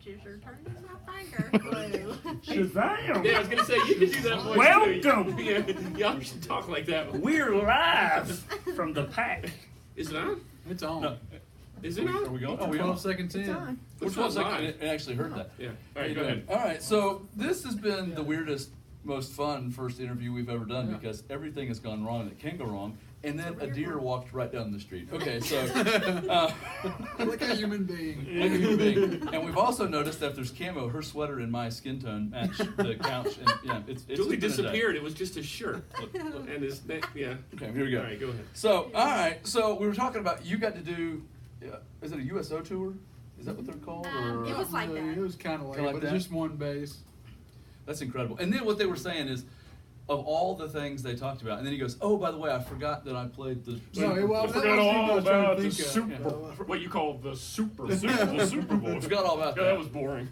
You're turning my finger blue. Shazam! Yeah, I was gonna say you could do that voice Welcome! too. Yeah, y'all should talk like that. We're live from the pack. Is it on? It's on. No. Is it on? Are we going? Oh, 12 seconds in. Which 12 seconds? It actually heard that. Yeah. All right, go ahead. All right, so this has been the weirdest, most fun first interview we've ever done because everything has gone wrong that can go wrong. And then a deer walked right down the street. Okay, so Like a human being. like a human being. And we've also noticed that if there's camo, her sweater and my skin tone match the couch. And yeah, it's Julie just been a day. disappeared. It was just a shirt. And his neck, yeah. Okay, here we go. All right, go ahead. So, all right, so we were talking about you got to do. Is it a USO tour? Is that what they're called? Or It was like that. It was kind of like, Kinda like but that? just one base. That's incredible. And then what they were saying is, of all the things they talked about, and then he goes, "Oh, by the way, I forgot that I played the." No, well, I that forgot was all what I was trying about to the think of. Super, what you call the Super Bowl. I forgot all about Yeah, that was boring.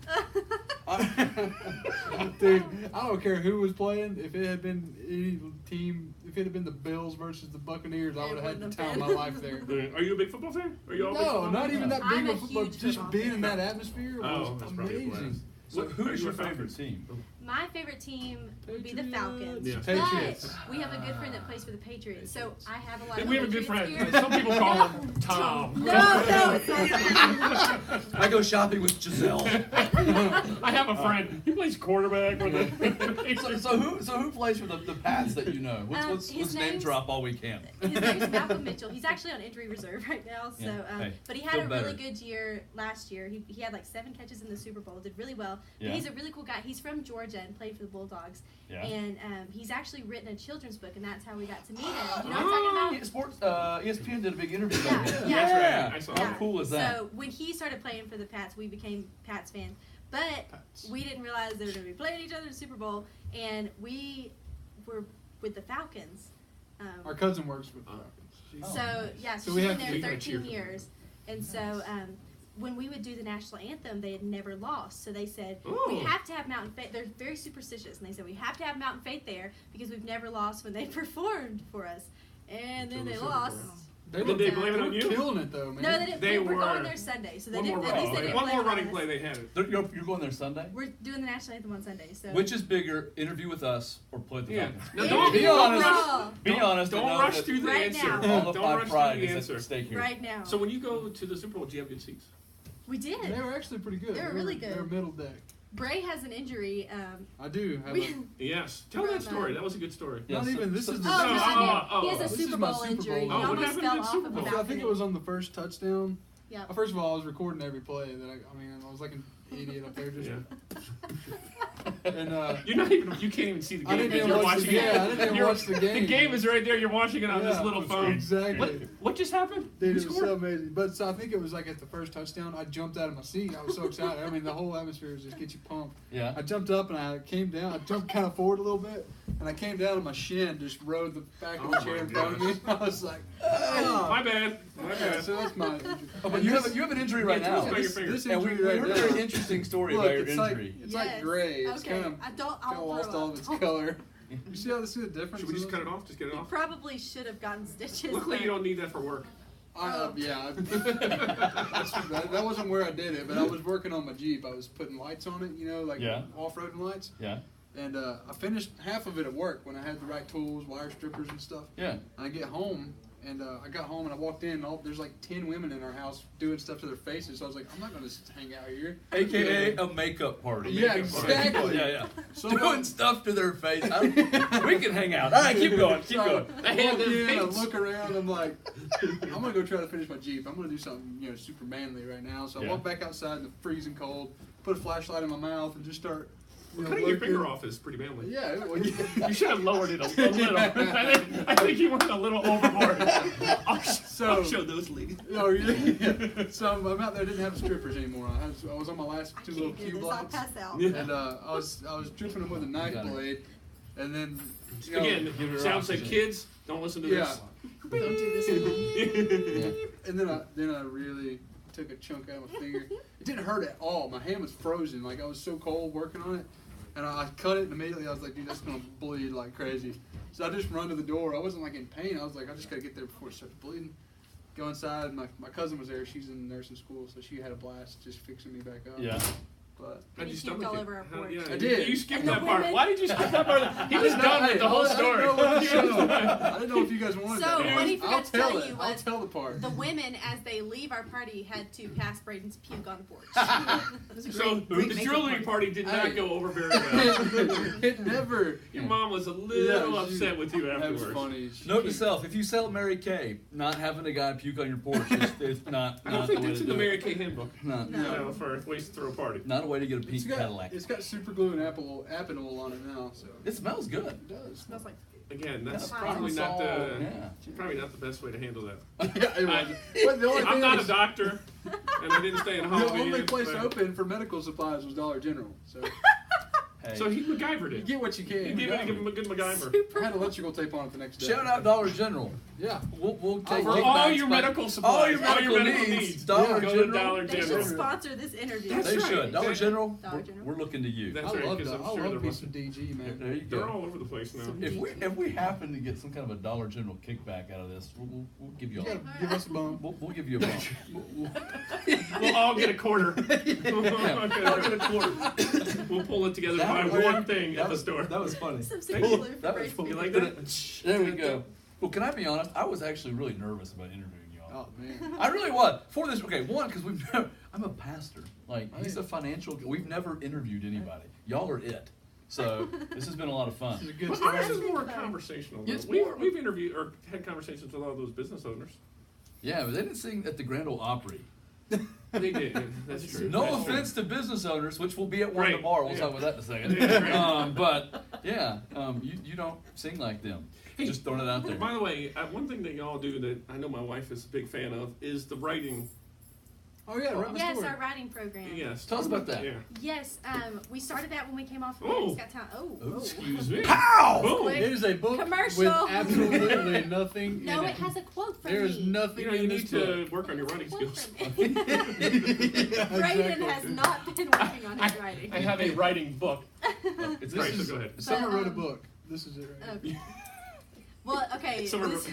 Dude, I don't care who was playing. If it had been any team, if it had been the Bills versus the Buccaneers, I would have had the time of my life there. Are you a big football fan? Are you all big No, football not fans? even that I'm big a of football. huge Just football being fan. in that atmosphere Oh, was that's probably a blast. amazing. So who Are is you your a fan? favorite team? My favorite team would be the Falcons. Yeah. Patriots. But we have a good friend that plays for the Patriots, so I have a lot And of we have a good Patriots friend. gear. Some people call him Tom. No, it's not. I go shopping with Giselle. I have a friend. He plays quarterback with the so who plays for the Pats that you know? Let's His name name's- drop all we can. His name's Malcolm Mitchell. He's actually on injury reserve right now. So, Yeah. Hey, but he had feel a better. really good year last year. He had like 7 catches in the Super Bowl. Did really well. Yeah. But he's a really cool guy. He's from Georgia and played for the Bulldogs. Yeah. And he's actually written a children's book, and that's how we got to meet him. You know what I'm talking about? Sports. ESPN did a big interview about Yeah. him. Yeah. That's right. I saw How that. cool is that? So when he started playing for the Pats, we became Pats fans. But Pats. we didn't realize they were going to be playing each other in the Super Bowl, and we were with the Falcons. Our cousin works with the Falcons. She's- So yeah, So so we she's have been to there be gonna cheer 13 for years, and so when we would do the national anthem, they had never lost. So they said we Ooh. have to have Mountain Faith. They're very superstitious, and they said we have to have Mountain Faith there because we've never lost when they performed for us. And then they lost. They Did they were blame it on you? killing it though, man. No, they didn't. They we're were- going there Sunday, so they One didn't. more At least they running didn't play. One blame more it on running us. play they had it. You're going there Sunday? We're doing the national anthem on Sunday. So Which is bigger, interview with us or play with the Yeah. Falcons? No, Yeah. don't Be honest. Overall, Be honest. and Don't know rush that through the Right answer. now. all of Don't my rush pride through the is answer. at stake here. right now. So when you go to the Super Bowl, do you have good seats? we did. They were actually pretty good. They were really good. They were middle deck. Bray has an injury. I do have We, a, Yes. Tell that story. That was a good story. Yeah, not so- even this so- is the oh, No, no, oh, he has a this is Super my Bowl Super injury. Bowl. He Oh, what almost happened fell in the off Super of Bowl? a I balcony. think it was on the first touchdown. Yep. First of all, I was recording every play. That I mean, I was like an idiot up there just. Yeah. And You're not even. You can't even see the game. I didn't because even you're watch watching the it. game. I didn't even You're- watch the game. The game is right there. You're watching it on this Yeah, little phone. Exactly. What just happened? Dude, Who it was scored? so amazing. But so I think it was like at the first touchdown, I jumped out of my seat. I was so excited. I mean, the whole atmosphere was just get you pumped. Yeah. I jumped up and I came down. I jumped kind of forward a little bit, and I came down on my shin, just rode the back of the Oh chair my in front of me. I was like, My bad. My yeah, bad. so that's my injury. Oh, but you have an injury right Yeah, now. tell us about your finger. This And we injury right heard a now. very interesting story Look, about your it's injury. Like, it's like gray. It's okay. kind of I'll lost throw all up. of its color. You see how this is the difference? Should we just cut it off? Just get it You off? probably should have gotten stitches. Luckily, but- you don't need that for work. Yeah. That wasn't where I did it, but I was working on my Jeep. I was putting lights on it, you know, like Yeah. off-roading lights. Yeah. And I finished half of it at work when I had the right tools, wire strippers and stuff. Yeah. And I get home, and I got home and I walked in, and there's like 10 women in our house doing stuff to their faces. So I was like, I'm not going to hang out here. AKA a makeup party. Yeah, Makeup party. exactly. Yeah. So Doing stuff to their face. We can hang out. All right, keep going. Keep So going. I They have walk their in, I face. look around, I'm like, I'm gonna go try to finish my Jeep. I'm gonna do something, you know, super manly right now. So I Yeah. walk back outside in the freezing cold, put a flashlight in my mouth, and just start. You know, Cutting your looking. finger off is pretty manly. Yeah. Well, You should have lowered it a little. I think you went a little overboard. I'll show those ladies. Oh, yeah. So I'm out there. Didn't have strippers anymore. I was on my last I two little can't do cube this. I'll lights, pass out. Yeah. and I was dripping them with a knife Got it. blade, and then you know, Again, give her sounds like oxygen. kids. Don't listen to yeah. Don't do this anymore. And then I really took a chunk out of my finger. It didn't hurt at all. My hand was frozen. Like I was so cold working on it. And I cut it and immediately I was like, dude, that's gonna bleed like crazy. So I just run to the door. I wasn't like in pain. I was like, I just gotta get there before it starts bleeding. Go inside. My cousin was there. She's in nursing school, so she had a blast just fixing me back up. Yeah. How'd he you puked stomach all it? over our How- porch. yeah, I did. You skipped And the that part. women- Why did you skip that part? He was done with the whole I story. didn't know what the show- I didn't know if you guys wanted So that. what he I'll forgot to tell tell it. you I'll was tell the part. the women, as they leave our party, had to pass Brayden's puke on the porch. It was a So great the makeup jewelry party did not Hey. go over very well. It never. Your mom was a little Yeah, she- upset with you That was afterwards. funny. Note to self: if you sell Mary Kay, not having a guy puke on your porch is not I don't the think way that's to in the do Mary it. Kay handbook. No, No. For ways to throw a party. not a way to get a It's pink got, Cadillac. it's got super glue and Apinol on it now, so It smells good. it does. smells like Again, that's Yeah, probably not the Yeah. probably not the best way to handle that. Yeah, it was. But the only I'm thing not a is, doctor, and I didn't stay in the Halloween. only place but- open for medical supplies was Dollar General. So Hey. So he MacGyvered you it. get what you He can. gave him a good MacGyver. I had electrical tape on it the next day. Shout out Dollar General. Yeah. We'll take For kickbacks all your back- medical supplies, all your medical needs. Dollar go General. to Dollar they should General. sponsor this interview. That's They right. should. Dollar Exactly. General. Dollar General. We're looking to you. That's I right, love 'cause that. I'm I sure love there me was- some DG, man. There you They're go. all over the place now. Some- If we happen to get some kind of a Dollar General kickback out of this, we'll give you You all. gotta give us a bump. We'll give you a bump. We'll all get a quarter. Yeah, I'll get a quarter. We'll pull it together to That buy was- one thing at the store. That was funny. Some Thank you. singular That was for funny. You like Brayden. that? There we go. Well, can I be honest? I was actually really nervous about interviewing y'all. Oh man. I really was for this. Okay, one because I'm a pastor. Like he's a financial. We've never interviewed anybody. Y'all are it. So this has been a lot of fun. This is a good Well, story. ours is more conversational. though. It's We've, more- we've interviewed or had conversations with all those business owners. Yeah, but they didn't sing at the Grand Ole Opry. They did. That's true. No That's true. offense to business owners, which will be at one Right, tomorrow. We'll yeah. talk about that in a second. Yeah. But yeah, you don't sing like them. Hey, Just throwing it out there. By the way, one thing that y'all do that I know my wife is a big fan of is the writing. Oh yeah, right. Yes, our writing program. Yes. Tell us about that. Yeah. Yes, we started that when we came off of Oh. America's Got Talent. Oh, Excuse me. Pow! Boom. Quick. It is a book Commercial. with absolutely nothing No, in it has a quote from There is me. nothing You know, you in need this to book. work on your writing Quote skills. from me. Brayden has not been working on his writing. I have a writing book. It's This great. is- go ahead. Summer But, wrote a book. This is it right Okay. Well, okay. Some this-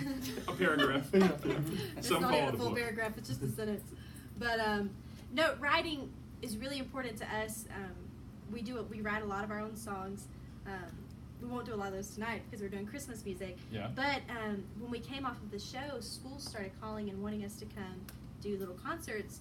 a paragraph. It's Some not call even it a a full book. paragraph, it's just a sentence. But no, writing is really important to us. We write a lot of our own songs. We won't do a lot of those tonight because we're doing Christmas music. Yeah. But when we came off of the show, schools started calling and wanting us to come do little concerts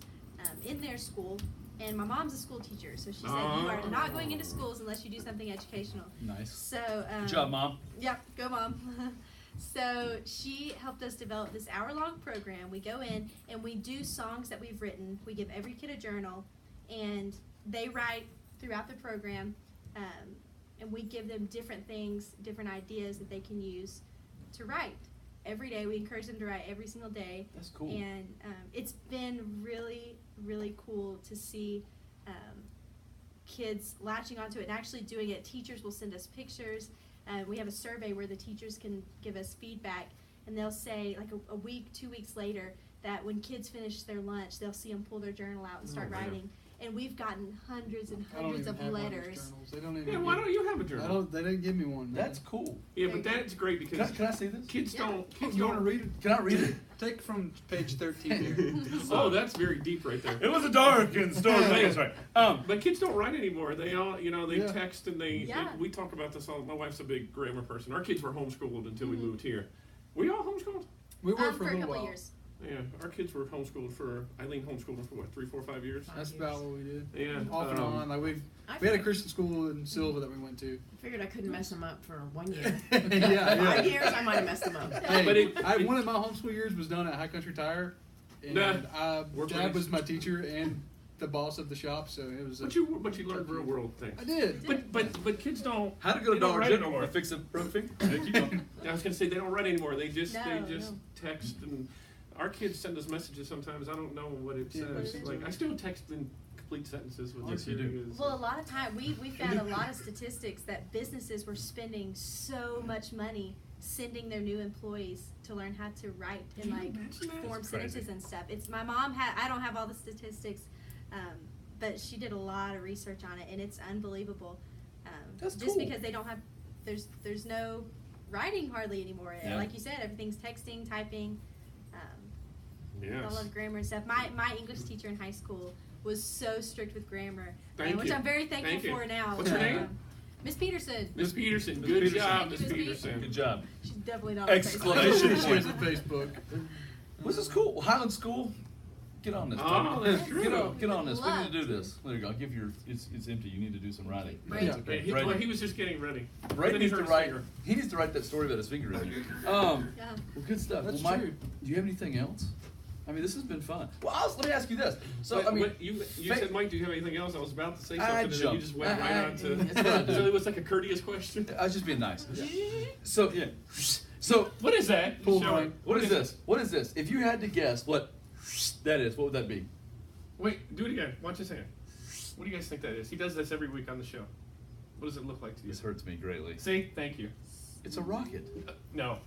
in their school. And my mom's a school teacher, so she said, "You are not going into schools unless you do something educational." Nice. So Good job, Mom. Yep, go mom. So she helped us develop this hour-long program. We go in and we do songs that we've written. We give every kid a journal, and they write throughout the program, and we give them different things, different ideas that they can use to write. Every day, we encourage them to write every single day. That's cool. And it's been really, really cool to see kids latching onto it and actually doing it. Teachers will send us pictures. We have a survey where the teachers can give us feedback, and they'll say, like a week, 2 weeks later, that when kids finish their lunch, they'll see them pull their journal out and start man. writing. And we've gotten hundreds and I don't hundreds even of have one of those letters. journals. They don't even. Yeah, why don't you have a I journal? don't. They didn't give me one. Man. That's cool. Yeah, but that's great because Can I see this? kids Yeah. don't. Kids You want to don't. read it? Can I read it? Take from page 13 here. Oh, that's very deep right there. It was a dark and stormy day. That's right. But kids don't write anymore. They all, they Yeah. text and they. Yeah. We talk about this all. My wife's a big grammar person. Our kids were homeschooled until we moved here. We all homeschooled. We were For for a a little couple while. years. Yeah, our kids were homeschooled for. Eileen homeschooled them for what, 3, 4, 5 years. That's about what we did. Yeah. Off and on. Like I we had a Christian school in Silva that we went to. figured I couldn't mess them up for 1 year. yeah, 5 years, I might have messed them up. Hey, But it- one of my homeschool years was done at High Country Tire, and We're Dad pretty- was my teacher and the boss of the shop, so it was. But you learned real world things. I did. But kids don't. How to go they to don't Dollar write General anymore. to fix a roofing? Hey, keep going. I was gonna say they don't write anymore. They just No. text, and our kids send us messages sometimes. I don't know what it Yeah, says. what is Like it? I still text in complete sentences with Yes, you do. is- Well, a lot of time we found a lot of statistics that businesses were spending so much money sending their new employees to learn how to write and like form sentences and stuff. It's my mom I don't have all the statistics, but she did a lot of research on it, and it's unbelievable. That's just cool. because they don't have there's no writing hardly anymore. Yeah. Like you said, everything's texting, typing. Yes. I love grammar and stuff. My English teacher in high school was so strict with grammar, Thank which you. I'm very thankful Thank you. for now. What's her name? Miss Peterson. Miss Peterson. Miss Good Peterson. job, Miss Miss Pete. Peterson. Good job. She's definitely not on Exclamation Facebook. She has a Facebook. This is cool. Highland School, get on this. Oh, Toby. that's true. Get on this. We Love. need to do this. There you go. I'll give your. It's empty. You need to do some writing. Brayden. That's okay. He, Brayden. well, he was just getting ready. Brayden Then needs hurt to his write. finger. He needs to write that story about his finger in it. Yeah. Well, good stuff. That's well, Mike, true. do you have anything else? I mean, this has been fun. Well, let me ask you this. So, Wait, I mean, wait, you said, Mike, do you have anything else? I was about to say I something, and then you jumped. just went right on to. That's what I do. So it was like a courteous question. I was just being nice. So, yeah. So, What is that? Pull Show Mike. it. what is this? What is this? If you had to guess what that is, what would that be? Wait, do it again. Watch his hand. What do you guys think that is? He does this every week on the show. What does it look like to you? This hurts me greatly. See? Thank you. It's a rocket. No.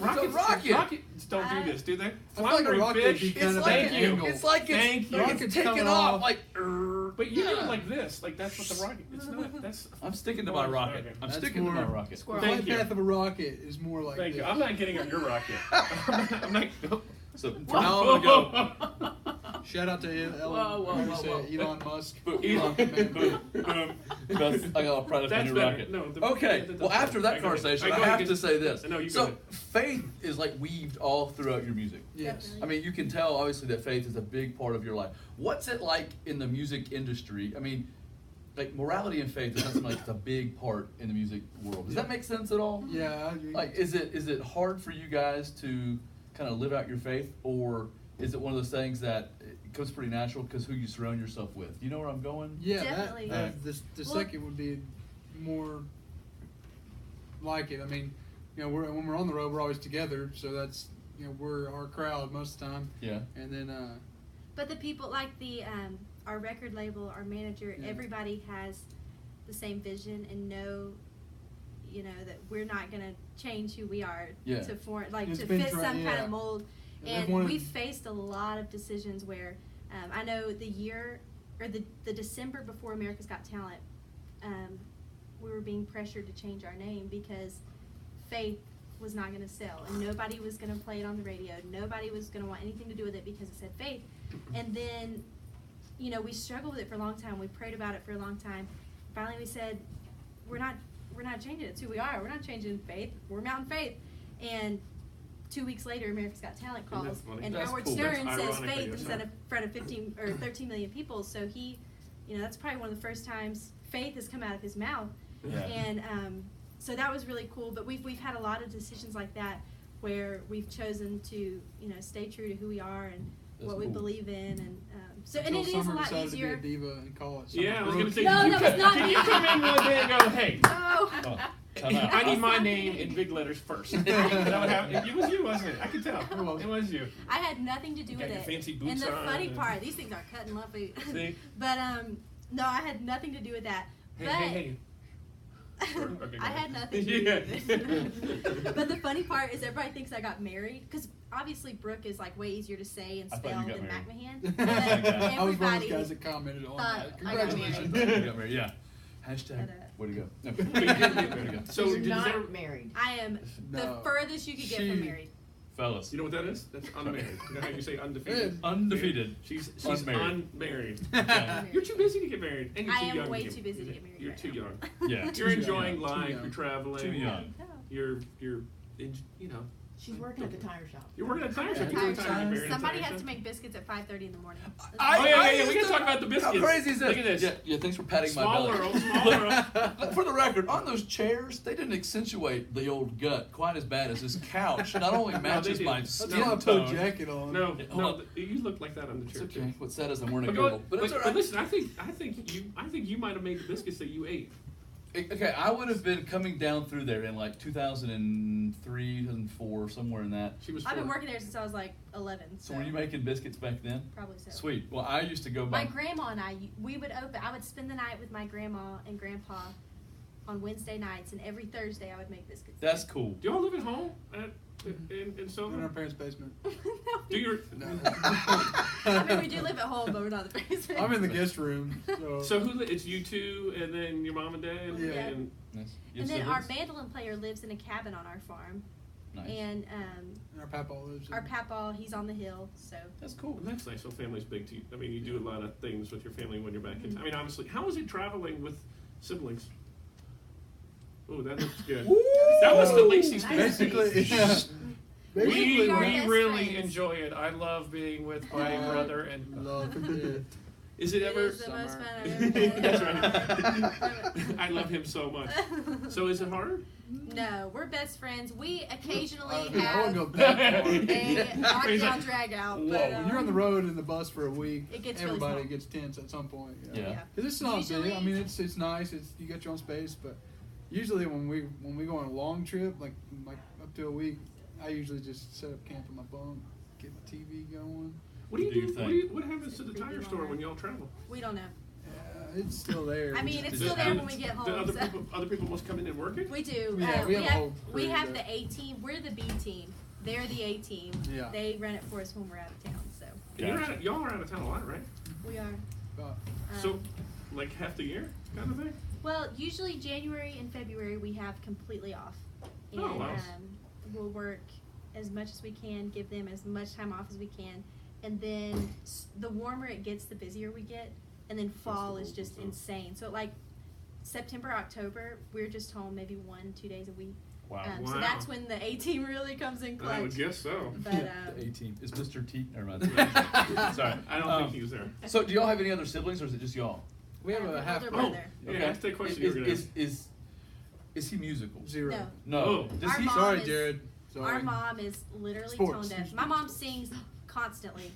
a rocket. Rockets don't do this, do they? I feel like a Floundering rocket would fish. be kind of Thank an you. angle. It's like Thank it's, you. like Rocket's it's taking coming off. off. Like, But you do yeah. it like this. Like that's what the rocket. It's not. That's. I'm sticking to my rocket. Okay. I'm That's sticking to my more- rocket. The Squirrel. Thank flight you. path of a rocket is more like Thank you. this. I'm not getting on your rocket. I'm not. So for now I'm gonna go. Shout out to Elon. Whoa, whatever you whoa, say, Elon Musk. Elon. That's, I got a product That's new better. rocket. No, Okay. that's Well, after that I got it. conversation, I I go have ahead. to say this. No, you go So ahead. faith is like weaved all throughout your music. Yes. I mean, you can tell obviously that faith is a big part of your life. What's it like in the music industry? I mean, like morality and faith is something like it's a big part in the music world. Does that make sense at all? Yeah, I agree. Like, is it hard for you guys to kind of live out your faith, or is it one of those things that it comes pretty natural because who you surround yourself with? You know where I'm going? Yeah, Definitely. the Well- second would be more like it. I mean, you know, when we're on the road, we're always together, so that's, you know, we're our crowd most of the time. Yeah. And then, But the people like our record label, our manager, Yeah. everybody has the same vision and know, you know, that we're not gonna change who we are Yeah. to form like It's to been fit some kind yeah. of mold. And And everyone- we've faced a lot of decisions where I know the year or the December before America's Got Talent, we were being pressured to change our name because Faith was not going to sell and nobody was going to play it on the radio. Nobody was going to want anything to do with it because it said Faith. And then, you know, we struggled with it for a long time. We prayed about it for a long time. Finally, we said, we're not changing it. It's who we are. We're not changing Faith. We're Mountain Faith. And 2 weeks later, America's Got Talent Isn't that calls, funny? and That's Howard cool. Stern That's says ironic, I Faith guess, instead huh? of in front of 15 or 13 million people. So he, you know, that's probably one of the first times Faith has come out of his mouth. Yeah. And so that was really cool. But we've had a lot of decisions like that where we've chosen to, you know, stay true to who we are and That's what we cool. believe in. And so and until it is Summer a lot decided easier. to be a diva and call it Summer Yeah, I was gonna Brooke. say. No, you that come- was not Did me. you come in one day and go, hey? No. Oh, time out. I need my name in big letters first. Is that what happened? It was you, wasn't it? I could tell. It was you. I had nothing to do You with got your it. fancy And boots the on funny and- part, these things are cut and lumpy. See? But no, I had nothing to do with that. Hey, but hey, Okay, go I ahead. had nothing to do Yeah. with it. But the funny part is everybody thinks I got married because obviously Brooke is like way easier to say and I thought spell you got than married. McMahon. But I was one of everybody those guys that commented on thought that. I got Congratulations. married. You got married, yeah. Hashtag, way to go. No. But you did get Way to go. So You're did not ever, married. I am the No. furthest you could get She- from married. Fellas, you know what that is? That's unmarried. You know how you say undefeated? undefeated. She's Unmarried. unmarried. Okay. You're too busy to get married. And you're I too am young way to too busy to get married. You're right too now. young. Yeah. You're enjoying Too life. young. You're traveling. Too young. You're, you know. She's working at the tire shop. You're working at a tire shop. Tire You're shop. married at a Somebody tire has to shop. make biscuits at 5:30 in the morning. Oh, yeah. We used can to- talk about the biscuits. How crazy is this? Look at this. Yeah, thanks for patting Small my belly. world, small world. Look, for the record, on those chairs, they didn't accentuate the old gut quite as bad as this couch. Not only matches did. my That's skin Still have to put a tone. jacket on. No, Yeah, hold no, on. you look like that on the It's chair. okay. What's sad is I'm wearing a But, girdle. But it's all right. listen, I think you might have made the biscuits that you ate. Okay, I would have been coming down through there in like 2003, 2004, somewhere in that. She was. I've been 4. working there since I was like 11. So were you making biscuits back then? Probably so. Sweet. Well, I used to go My by. grandma and I would spend the night with my grandma and grandpa on Wednesday nights, and every Thursday I would make biscuits. That's cool. Do y'all live at home in In our Silver? parents' basement. Do your No. I mean, we do live at home, but we're not in the basement. I'm in the guest room. so it's you two and then your mom and dad Yeah. and Nice. You And then have our siblings? mandolin player lives in a cabin on our farm. Nice. And And our papa lives in our papa, he's on the hill, so. That's cool. Well, that's nice. So family's big to you. I mean, you do a lot of things with your family when you're back in. I mean, honestly, how is it traveling with siblings? Oh, that looks good. That was the least he's Nice. basically. Yeah. We We are best really friends. enjoy it. I love being with my brother and. Love it. Is it ever? It is the most Summer. fun I've ever That's had. right. I love him so much. So is it hard? No, we're best friends. We occasionally I wouldn't have go that far. a knockdown He's like, drag out. whoa, But, When you're on the road in the bus for a week, It gets really everybody small. gets tense at some point. You know? Yeah. Cause it's not big. I Usually- mean, it's nice. It's you get your own space, but usually when we go on a long trip, like up to a week, I usually just set up camp in my bunk, get my TV going. What do you Do your do? thing. What happens to the tire store when y'all travel? we don't know. It's still there. I mean, it's Do- still there do- when we get do home. other people must come in and work it? We do. Yeah, we have a whole we crew have that- the A team. We're the B team. They're the A team. Yeah. They run it for us when we're out of town. So And y'all are out of town a lot, right? we are. So, like half the year, kind of thing. Well, usually January and February we have completely off, and Oh, wow. we'll work as much as we can, give them as much time off as we can, and then the warmer it gets, the busier we get, and then fall is just insane. So like September, October, we're just home maybe 1-2 days a week. Wow. So Wow. that's when the A team really comes in clutch. I would guess so. But The A team is Mr. T. Never mind. Sorry. I don't think he was there. So, do y'all have any other siblings, or is it just y'all? we have a an half older Oh, brother. yeah, that's the question you were gonna ask. Is he musical? zero. No. No. Oh. Does Our he? mom Sorry, is- Jared. Sorry. Our mom is literally Sports. tone deaf. My mom sings constantly,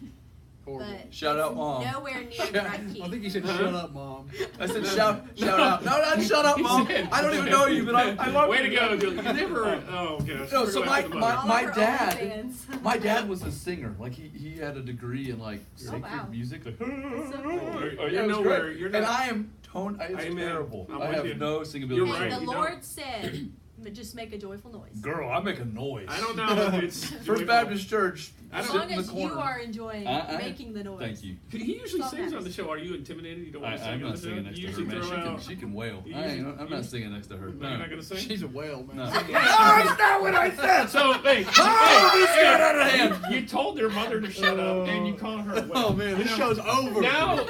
Horrible. but Shout out, it's Mom. nowhere near the right key. I think you said shut up, mom. I said shout out. No, not shut up, Mom. I don't even know you, but I love Way you. to go, Julie. You never. Oh gosh. No, We're so gonna my- have to my- vote. All my of her dad- OnlyFans. My dad was a singer. Like he had a degree in like sacred wow. music. Like, so cool. You're yeah, it was nowhere. great. You're And not. I am tone. It's Amen. terrible. I'm I with have you. no singability. You're And right. the you Lord don't. said, just make a joyful noise. Girl, I make a noise. I don't know. If it's First Baptist Church. I As don't- sit long in the as corner. you are enjoying I- making the noise. Thank you. He usually All sings on matters. the show. Are you intimidated? You don't want to sing I'm on not the show? singing next You to her, usually man. throw out. She can wail. You I'm usually- not singing next to her. No, you're not gonna sing. She's a whale, man. No. That's not what I said. So, hey, this got out of hand. you told their mother to shut up, and you called her. a Oh whale. man, You this know, show's over. Now,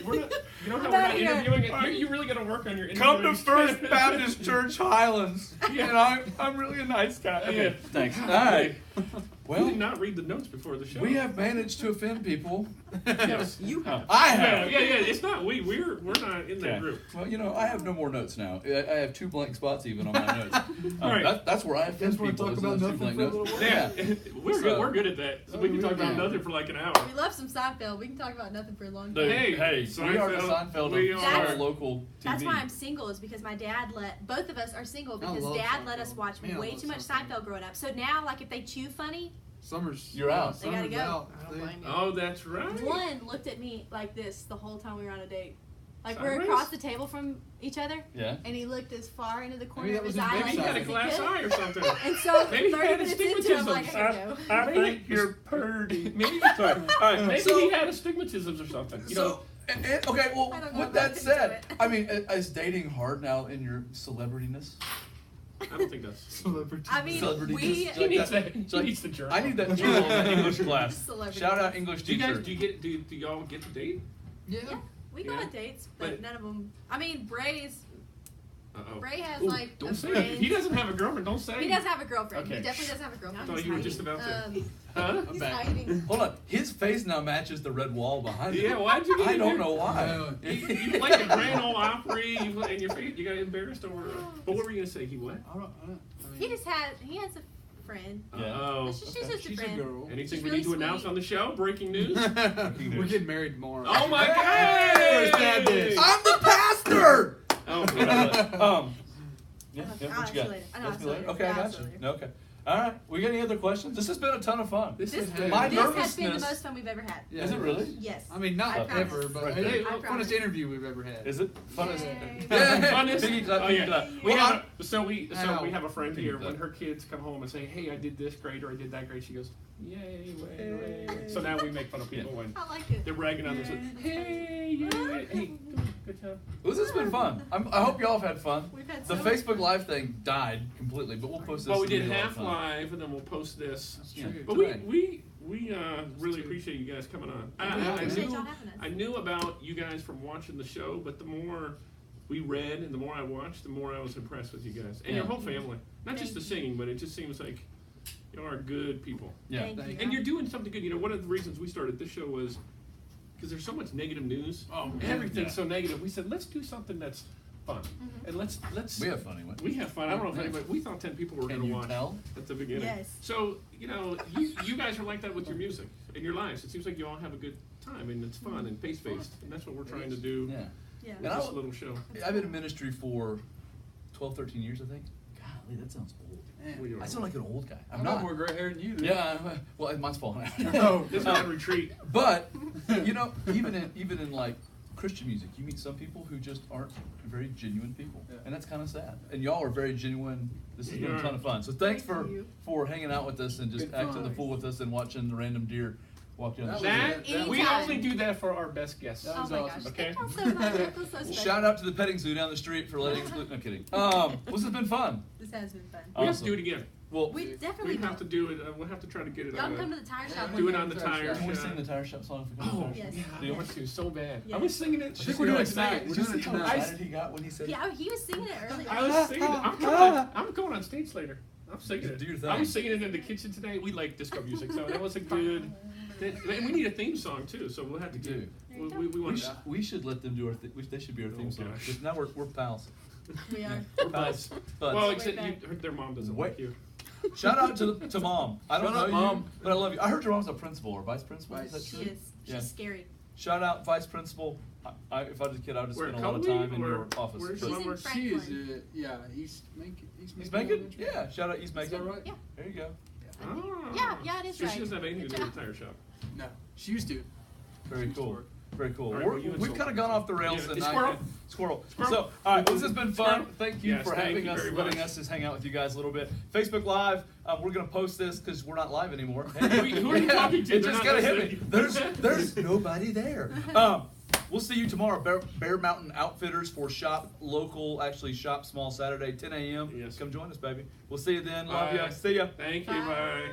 we're not. You know how I'm we're outta not here. interviewing it. You really got to work on your Come to interviewing. First Baptist Church Highlands. Yeah. And I'm really a nice guy. Okay, Yeah. thanks. All right. We Well, did not read the notes before the show. we have managed to offend people. Yes. You have. I Yeah, have. yeah. It's not we. We're not in that Okay. group. Well, I have no more notes now. I have 2 blank spots even on my notes. Right. That's where I offend Guess we're people. talking is about those 2 nothing blank for a notes. little Yeah, we're So- good. We're good at that. So we can talk about yeah. nothing for like an hour. We love some Seinfeld. We can talk about nothing for a long Dude, time. Hey, we are the Seinfeld. Seinfeld We of are. our local TV. That's why I'm single, is because my dad both of us are single because love dad let us Seinfeld. watch Man, I way love too much Seinfeld. Seinfeld growing up. So now, like, if they chew funny, Summer's You're out. They gotta Summer's go. out. I don't blame you. Oh, that's right. one looked at me like this the whole time we were on a date. Like, we're Sideways? across the table from each other, Yeah. and he looked as far into the corner Maybe of that his was eye his Maybe like he big had a this glass as he eye could. or something. And so, Maybe he 30 had minutes into it, I'm like, I astigmatism. gotta go. purdy. Maybe, Sorry. All right. maybe so, he had astigmatisms or something. You know, okay. Well, I don't know with about that into said, it. I mean, is dating hard now in your celebrityness? I don't think that's. Celebrity. I mean, Celebrity we just- He needs that- that. it's He like- needs the journal. I need that journal in that English class. Celebrity. Shout out English Do you teacher. guys? Do y'all get to date? Yeah. Yeah, we go Yeah. on dates, but But- none of them. I mean, Uh-oh. Bray has Ooh, like don't a say it. friend. He doesn't have a girlfriend. Don't say. He does have a girlfriend. Okay. He definitely does have a I girlfriend. thought you were just about to. Huh? He's back. hiding. Hold on. His face now matches the red wall behind him. Yeah. Why'd you get I in don't here? know why. You played the Grand Ole Opry, and your face, you got embarrassed over. But what were you gonna say? He what? I mean, He has a friend. Yeah. Oh. She's just a she's a friend. girl. Anything She's we really need to announce sweet. on the show? Breaking news. We're getting married tomorrow. Oh my God! First dad did. I'm the pastor. Oh, Yeah, I'll what ask you you got? later. I'll Ask ask me you later? later. Okay, I I'll got ask you. you later. No, okay. All right. We got any other questions? This has been a ton of fun. This This, is this My has been the nervousness- most fun we've ever had. Yeah, Is it really? Yes. I mean, not I promise. ever, but Right it there. is I the promise. funnest interview we've ever had. Is it fun as Yay. Funnest? Piggy clap, Oh piggy yeah. clap. We Well, have we have a friend Piggy here. clap. When her kids come home and say, "Hey, I did this great or I did that great," she goes, Yay, way. So now we make fun of people when I like it. they're ragging on us. Hey, yay, hey, good job. Well, this has been fun. I hope y'all have had fun. We've had The so Facebook Live thing died completely, but we'll post this. Well, we It'll did be a lot of half fun. live, and then we'll post this. That's Yeah. true. But Today. we really appreciate you guys coming on. We I appreciate knew y'all having us. I knew about you guys from watching the show, but the more we read and the more I watched, the more I was impressed with you guys and your Yeah. whole family. Not just the Thank you. singing, but it just seems like you are good people. Yeah. Thank you. And you're doing something good. You know, one of the reasons we started this show was because there's so much negative news. Oh, man. Everything's Yeah. so negative. We said let's do something that's fun, and let's We have fun anyway. we have fun. I don't know if Yeah. anybody. We thought 10 people were Can going to you watch tell? at the beginning. Yes. So you know, you guys are like that with your music and your lives. It seems like you all have a good time and it's fun and pace based, and that's what we're trying to do Yeah. Yeah. with And I this don't- little show. I've been in ministry for 12, 13 years, I think. Golly, that sounds old. Man, We are. I sound like an old guy. I'm I'm not not. more gray hair than you. Dude. Yeah, well, mine's falling out. Oh, This is on retreat. But you know, even in like Christian music, you meet some people who just aren't very genuine people, Yeah. and that's kind of sad. And y'all are very genuine. This has been a Yeah. ton of fun. So thanks Thank you. for hanging out with us and just Good acting fun. the fool with us and watching the random deer walk down the That street. That Anytime. we only do that for our best guests. That Oh was my awesome. gosh. Okay. Thank y'all so much. That feels so special. Shout out to the petting zoo down the street for letting us. No kidding. This has been fun. This has been fun. We have to Awesome. do it again. Well, We We definitely have to will. do it. We'll have to try to get it Y'all on. can come to the tire shop. Do one it day. on the tire. can we shop. sing the tire shop song? If we go Oh, to the tire Yes. yeah, I want to so bad. Yes. I was singing it. I think we're doing it tonight. We're doing it How tonight. excited he got when he said, Yeah, he was singing it earlier. I was singing it. I'm going on stage later. I'm singing it. Do your thing. I was singing it in the kitchen today. We like disco music, so that was a good. And we need a theme song too, so we'll have to do. There you go. We want we should let them do our. They should be our theme Oh, song. gosh. 'Cause now we're pals. We are. We're pals. Buds. Well, Way except back. their mom doesn't Wait. like you. Shout out to mom. I don't Shout know out, you, Mom. but I love you. I heard your mom's a principal or vice principal. Is Vice. that She true? is. She's Yeah. scary. Shout out vice principal. If I was a kid, I would have Where, spent a lot of Cullowhee, time in or your office. where's She's your in mom? She is, Franklin. East Macon. East Macon? Yeah. Shout out East Is Macon. that right? Yeah. There you go. Ah. Yeah, it is So right. she doesn't have anything to do Good with the tire shop. No, she used to. Very cool. Very cool. All right, We're- well, you and we've Soul. kind of gone off the rails Yeah. and Squirrel. Squirrel. Squirrel. So, all right, this has been fun. Squirrel. Thank you Yes, for thank having you us, very letting much. us just hang out with you guys a little bit. Facebook Live, we're gonna post this because we're not live anymore. Who are you talking to? It They're just not gotta hit me. listening. There's nobody there. We'll see you tomorrow, Bear Mountain Outfitters for Shop Small Saturday, 10 a.m. Yes. Come join us, baby. We'll see you then. Love Bye. ya. See ya. Thank you. Bye. Bye.